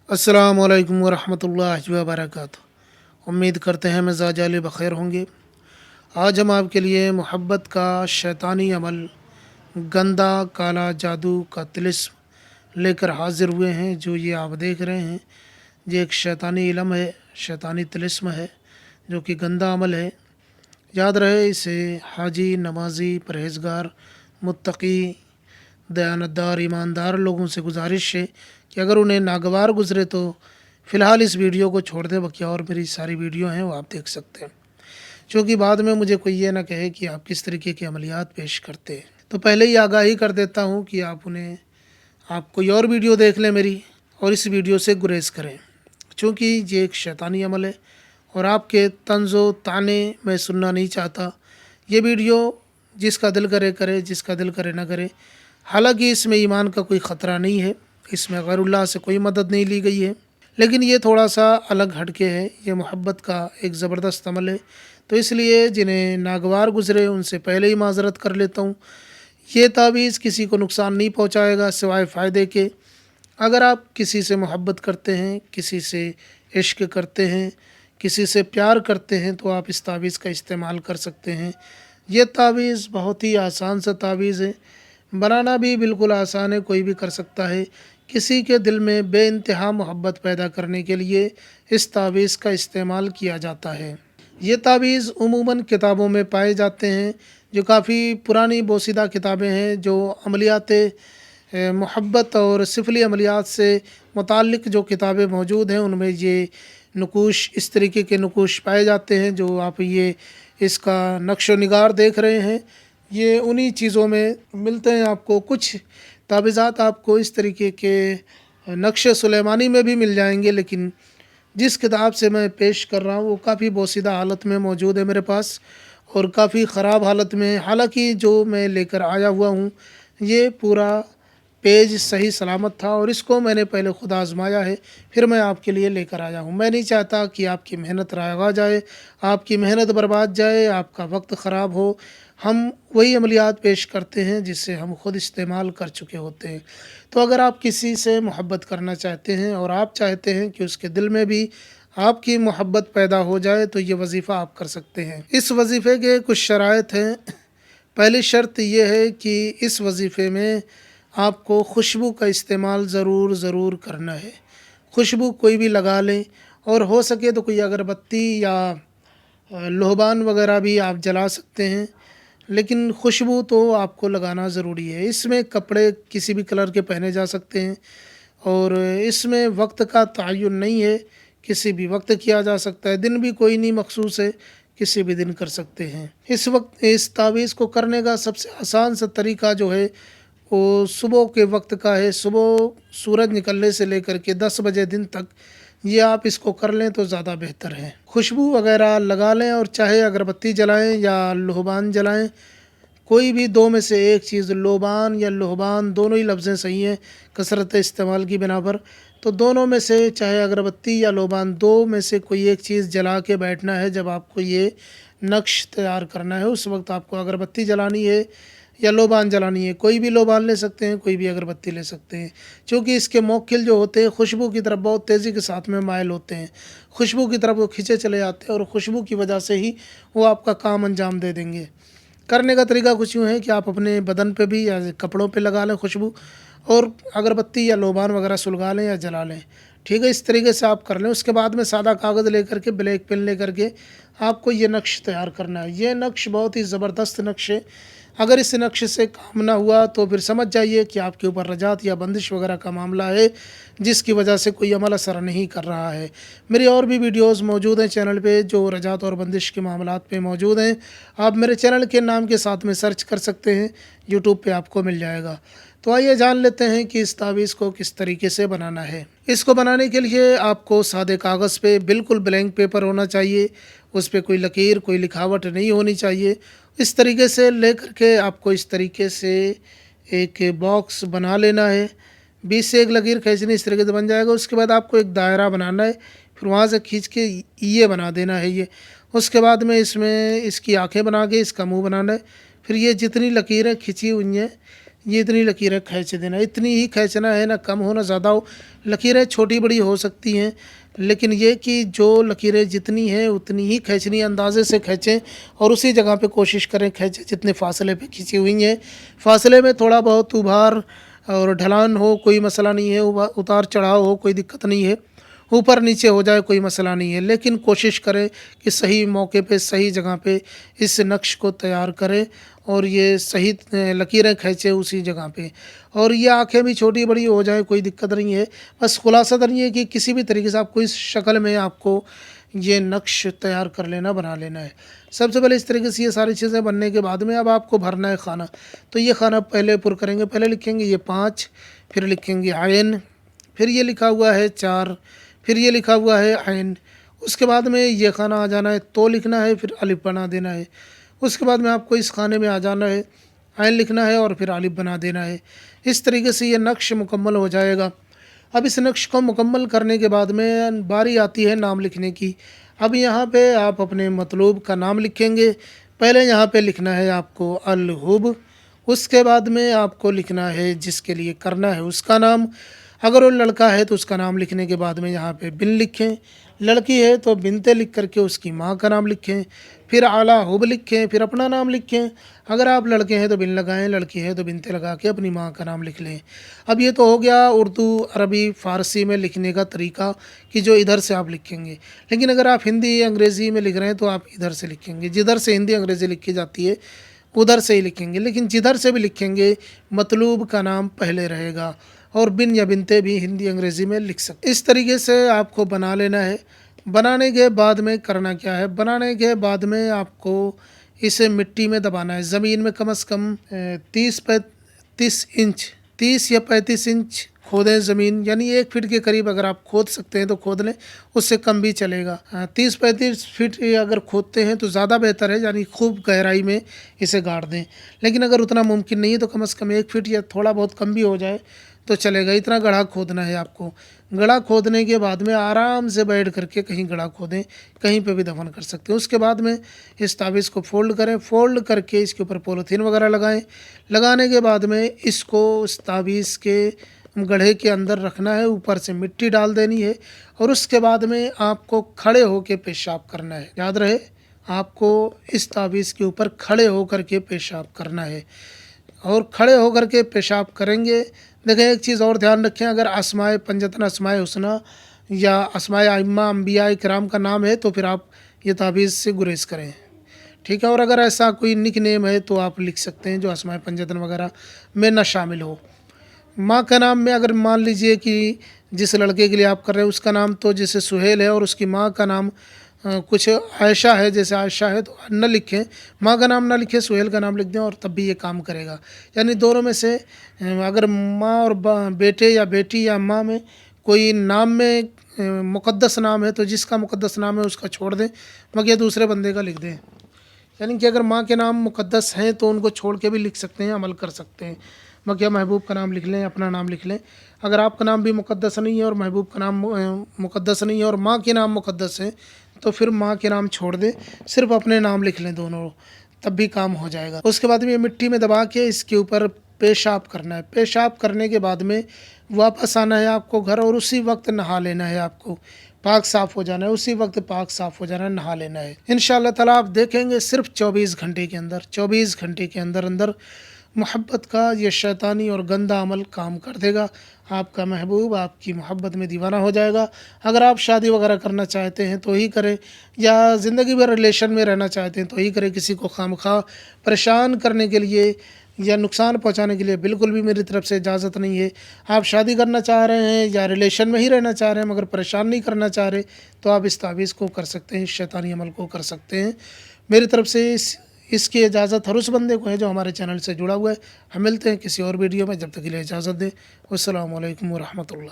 अस्सलामु अलैकुम वरहमतुल्लाहि वबरकातुहू। उम्मीद करते हैं मिजाज आले बख़ैर होंगे। आज हम आपके लिए मोहब्बत का शैतानी अमल, गंदा काला जादू का तिलिस्म लेकर हाज़िर हुए हैं। जो ये आप देख रहे हैं, ये एक शैतानी इलम है, शैतानी तिलिस्म है, जो कि गंदा अमल है। याद रहे, इसे हाजी, नमाजी, परहेज़गार, मुत्तकी, दयानतदार, ईमानदार लोगों से गुजारिश है कि अगर उन्हें नागवार गुज़रे तो फ़िलहाल इस वीडियो को छोड़ दें। बाकी और मेरी सारी वीडियो हैं वो आप देख सकते हैं, क्योंकि बाद में मुझे कोई ये ना कहे कि आप किस तरीके के अमलियात पेश करते हैं। तो पहले ही आगाही कर देता हूँ कि आप कोई और वीडियो देख लें मेरी, और इस वीडियो से गुरेज़ करें, चूँकि ये एक शैतानी अमल है और आपके तंज़ो ताने मैं सुनना नहीं चाहता। ये वीडियो जिसका दिल करे करे, जिसका दिल करे ना करे। हालांकि इसमें ईमान का कोई ख़तरा नहीं है, इसमें गैरुल्लाह से कोई मदद नहीं ली गई है, लेकिन ये थोड़ा सा अलग हटके है। ये मोहब्बत का एक ज़बरदस्त अमल है। तो इसलिए जिन्हें नागवार गुज़रे उनसे पहले ही माज़रत कर लेता हूँ। ये तावीज़ किसी को नुकसान नहीं पहुँचाएगा सिवाय फ़ायदे के। अगर आप किसी से मोहब्बत करते हैं, किसी से इश्क करते हैं, किसी से प्यार करते हैं, तो आप इस तावीज़ का इस्तेमाल कर सकते हैं। ये तावीज़ बहुत ही आसान सा तावीज़ है, बनाना भी बिल्कुल आसान है, कोई भी कर सकता है। किसी के दिल में बेइंतहा मोहब्बत पैदा करने के लिए इस तावीज़ का इस्तेमाल किया जाता है। ये तावीज़ उमूमन किताबों में पाए जाते हैं, जो काफ़ी पुरानी बोसीदा किताबें हैं, जो अमलियात मोहब्बत और सिफली अमलियात से मुताल्लिक़ जो किताबें मौजूद हैं, उनमें ये नकूश, इस तरीके के नकूश पाए जाते हैं। जो आप ये इसका नक्श व निगार देख रहे हैं, ये उन्हीं चीज़ों में मिलते हैं। आपको कुछ तावीज़ात आपको इस तरीके के नक्श सुलेमानी में भी मिल जाएंगे, लेकिन जिस किताब से मैं पेश कर रहा हूँ वो काफ़ी बोसीदा हालत में मौजूद है मेरे पास, और काफ़ी ख़राब हालत में। हालांकि जो मैं लेकर आया हुआ हूँ, ये पूरा पेज सही सलामत था, और इसको मैंने पहले खुद आज़माया है, फिर मैं आपके लिए लेकर आया हूँ। मैं नहीं चाहता कि आपकी मेहनत रायगा जाए, आपकी मेहनत बर्बाद जाए, आपका वक्त ख़राब हो। हम वही अमलियात पेश करते हैं जिससे हम खुद इस्तेमाल कर चुके होते हैं। तो अगर आप किसी से मोहब्बत करना चाहते हैं और आप चाहते हैं कि उसके दिल में भी आपकी मोहब्बत पैदा हो जाए, तो ये वजीफ़ा आप कर सकते हैं। इस वजीफ़े के कुछ शराइत हैं। पहली शर्त यह है कि इस वजीफ़े में आपको खुशबू का इस्तेमाल ज़रूर करना है। खुशबू कोई भी लगा लें, और हो सके तो कोई अगरबत्ती या लोहबान वगैरह भी आप जला सकते हैं, लेकिन खुशबू तो आपको लगाना ज़रूरी है। इसमें कपड़े किसी भी कलर के पहने जा सकते हैं, और इसमें वक्त का तयन नहीं है, किसी भी वक्त किया जा सकता है। दिन भी कोई नहीं मखसूस है, किसी भी दिन कर सकते हैं। इस वक्त इस तावीज़ को करने का सबसे आसान सा तरीका जो है वो सुबह के वक्त का है। सुबह सूरज निकलने से लेकर के 10 बजे दिन तक ये आप इसको कर लें तो ज़्यादा बेहतर है। खुशबू वगैरह लगा लें, और चाहे अगरबत्ती जलाएं या लोहबान जलाएं, कोई भी दो में से एक चीज़, लोबान या लोहबान दोनों ही लफ्ज़ें सही हैं कसरत इस्तेमाल की बिना पर। तो दोनों में से, चाहे अगरबत्ती या लोबान, दो में से कोई एक चीज़ जला के बैठना है। जब आपको ये नक्श तैयार करना है, उस वक्त आपको अगरबत्ती जलानी है या लोबान जलानी है। कोई भी लोबान ले सकते हैं, कोई भी अगरबत्ती ले सकते हैं, क्योंकि इसके मौक्किल जो होते हैं खुशबू की तरफ बहुत तेज़ी के साथ में मायल होते हैं। खुशबू की तरफ वो खींचे चले जाते हैं, और खुशबू की वजह से ही वो आपका काम अंजाम दे देंगे। करने का तरीका कुछ यूँ है कि आप अपने बदन पे भी या कपड़ों पे लगा लें खुशबू, और अगरबत्ती या लोबान वगैरह सुलगा लें या जला लें। ठीक है, इस तरीके से आप कर लें। उसके बाद में सादा कागज़ लेकर के, ब्लैक पेन लेकर के आपको ये नक्श तैयार करना है। ये नक्श बहुत ही ज़बरदस्त नक्श है। अगर इस नक्श से काम ना हुआ तो फिर समझ जाइए कि आपके ऊपर रजात या बंदिश वगैरह का मामला है, जिसकी वजह से कोई अमल असर नहीं कर रहा है। मेरी और भी वीडियोस मौजूद हैं चैनल पे, जो रजात और बंदिश के मामलात पे मौजूद हैं। आप मेरे चैनल के नाम के साथ में सर्च कर सकते हैं, यूट्यूब पे आपको मिल जाएगा। तो आइए जान लेते हैं कि इस तावीज़ को किस तरीके से बनाना है। इसको बनाने के लिए आपको सादे कागज़ पे बिल्कुल ब्लैंक पेपर होना चाहिए, उस पर कोई लकीर, कोई लिखावट नहीं होनी चाहिए। इस तरीके से लेकर के आपको इस तरीके से एक बॉक्स बना लेना है। 20 से एक लकीर खींचनी, इस तरीके से बन जाएगा। उसके बाद आपको एक दायरा बनाना है, फिर वहाँ से खींच के ये बना देना है ये। उसके बाद में इसमें इसकी आँखें बना के इसका मुँह बनाना है। फिर ये जितनी लकीरें खींची हुई हैं, ये इतनी लकीरें खींच देना, इतनी ही खींचना है, ना कम हो ना ज़्यादा हो। लकीरें छोटी बड़ी हो सकती हैं, लेकिन ये कि जो लकीरें जितनी हैं उतनी ही खींचनी है, अंदाज़े से खींचें और उसी जगह पे कोशिश करें खींचें जितने फासले पे खींची हुई हैं। फासले में थोड़ा बहुत उभार और ढलान हो कोई मसला नहीं है, उतार चढ़ाव हो कोई दिक्कत नहीं है, ऊपर नीचे हो जाए कोई मसला नहीं है, लेकिन कोशिश करें कि सही मौके पे सही जगह पे इस नक्श को तैयार करें और ये सही लकीरें खींचे उसी जगह पे। और ये आँखें भी छोटी बड़ी हो जाए कोई दिक्कत नहीं है, बस खुलासतन ये कि किसी भी तरीके से आपको इस शक्ल में आपको ये नक्श तैयार कर लेना, बना लेना है। सबसे पहले इस तरीके से ये सारी चीज़ें बनने के बाद में अब आपको भरना है खाना। तो ये खाना पहले पुर करेंगे, पहले लिखेंगे ये 5, फिर लिखेंगे आयन, फिर ये लिखा हुआ है 4, फिर ये लिखा हुआ है आयन। उसके बाद में ये खाना आ जाना है, तो लिखना है, फिर अलिफ बना देना है। उसके बाद में आपको इस खाने में आ जाना है, आयन लिखना है और फिर अलिफ बना देना है। इस तरीके से ये नक्श मुकम्मल हो जाएगा। अब इस नक्श को मुकम्मल करने के बाद में बारी आती है नाम लिखने की। अब यहाँ पे आप अपने मतलूब का नाम लिखेंगे। पहले यहाँ पे लिखना है आपको अल हुब, उसके बाद में आपको लिखना है जिसके लिए करना है उसका नाम। अगर वो लड़का है तो उसका नाम लिखने के बाद में यहाँ पे बिन लिखें, लड़की है तो बिनते लिख करके उसकी माँ का नाम लिखें, फिर आला हुब लिखें, फिर अपना नाम लिखें। अगर आप लड़के हैं तो बिन लगाएं, लड़की है तो बिनते लगा के अपनी माँ का नाम लिख लें। अब ये तो हो गया उर्दू, अरबी, फ़ारसी में लिखने का तरीका कि जो इधर से आप लिखेंगे। लेकिन अगर आप हिंदी अंग्रेज़ी में लिख रहे हैं तो आप इधर से लिखेंगे, जिधर से हिंदी अंग्रेज़ी लिखी जाती है उधर से ही लिखेंगे। लेकिन जिधर से भी लिखेंगे मतलूब का नाम पहले रहेगा और बिन या बिनते भी हिंदी अंग्रेज़ी में लिख सकते। इस तरीके से आपको बना लेना है। बनाने के बाद में करना क्या है, बनाने के बाद में आपको इसे मिट्टी में दबाना है। ज़मीन में कम से कम 30 या 35 इंच खोदें ज़मीन, यानी 1 फीट के करीब अगर आप खोद सकते हैं तो खोद लें, उससे कम भी चलेगा। 30-35 फीट अगर खोदते हैं तो ज़्यादा बेहतर है, यानी खूब गहराई में इसे गाड़ दें। लेकिन अगर उतना मुमकिन नहीं है तो कम से कम 1 फीट या थोड़ा बहुत कम भी हो जाए तो चलेगा। इतना गड्ढा खोदना है आपको। गड्ढा खोदने के बाद में आराम से बैठ करके कहीं गड्ढा खोदें, कहीं पे भी दफन कर सकते हैं। उसके बाद में इस तावीज़ को फ़ोल्ड करें, फ़ोल्ड करके इसके ऊपर पॉलीथीन वगैरह लगाएं। लगाने के बाद में इसको इस तावीज़ के गड्ढे के अंदर रखना है, ऊपर से मिट्टी डाल देनी है और उसके बाद में आपको खड़े होकर पेशाब करना है। याद रहे, आपको इस तावीज़ के ऊपर खड़े होकर के पेशाब करना है और खड़े होकर के पेशाब करेंगे। देखें एक चीज़ और ध्यान रखें, अगर अस्माए पंजतन, अस्माए हुस्ना या अस्माए अइम्मा अम्बिया किराम का नाम है तो फिर आप ये तावीज़ से गुरेज करें, ठीक है। और अगर ऐसा कोई निक नेम है तो आप लिख सकते हैं जो अस्माए पंजतन वगैरह में ना शामिल हो। माँ का नाम में अगर मान लीजिए कि जिस लड़के के लिए आप कर रहे हैं उसका नाम तो जैसे सुहेल है और उसकी माँ का नाम कुछ आयशा है, जैसे आयशा है तो न लिखें, माँ का नाम ना लिखें, सुहेल का नाम लिख दें और तब भी ये काम करेगा। यानी दोनों में से अगर माँ और बेटे या बेटी या माँ में कोई नाम में मुक़द्दस नाम है तो जिसका मुक़द्दस नाम है उसका छोड़ दें, मगर दूसरे बंदे का लिख दें। यानी कि अगर माँ के नाम मुक़द्दस हैं तो उनको छोड़ के भी लिख सकते हैं, अमल कर सकते हैं। मगर महबूब का नाम लिख लें, अपना नाम लिख लें। अगर आपका नाम भी मुक़द्दस नहीं है और महबूब का नाम मुक़द्दस नहीं है और माँ के नाम मुक़द्दस है तो फिर माँ के नाम छोड़ दें, सिर्फ अपने नाम लिख लें दोनों, तब भी काम हो जाएगा। उसके बाद में ये मिट्टी में दबा के इसके ऊपर पेशाब करना है। पेशाब करने के बाद में वापस आना है आपको घर और उसी वक्त नहा लेना है। आपको पाक साफ़ हो जाना है, उसी वक्त पाक साफ़ हो जाना है, नहा लेना है। इंशाअल्लाह ताला आप देखेंगे सिर्फ 24 घंटे के अंदर, 24 घंटे के अंदर अंदर मोहब्बत का ये शैतानी और गंदा अमल काम कर देगा। आपका महबूब आपकी मोहब्बत में दीवाना हो जाएगा। अगर आप शादी वगैरह करना चाहते हैं तो ही करें, या ज़िंदगी भर रिलेशन में रहना चाहते हैं तो ही करें। किसी को खामखा परेशान करने के लिए या नुकसान पहुंचाने के लिए बिल्कुल भी मेरी तरफ से इजाज़त नहीं है। आप शादी करना चाह रहे हैं या रिलेशन में ही रहना चाह रहे हैं मगर परेशान नहीं करना चाह रहे तो आप इस तावीज़ को कर सकते हैं, इस शैतानी अमल को कर सकते हैं। मेरी तरफ से इसकी इजाज़त हर उस बंदे को है जो हमारे चैनल से जुड़ा हुआ है। हम मिलते हैं किसी और वीडियो में, जब तक के लिए इजाज़त दें। अस्सलामु अलैकुम व रहमतुल्लाह।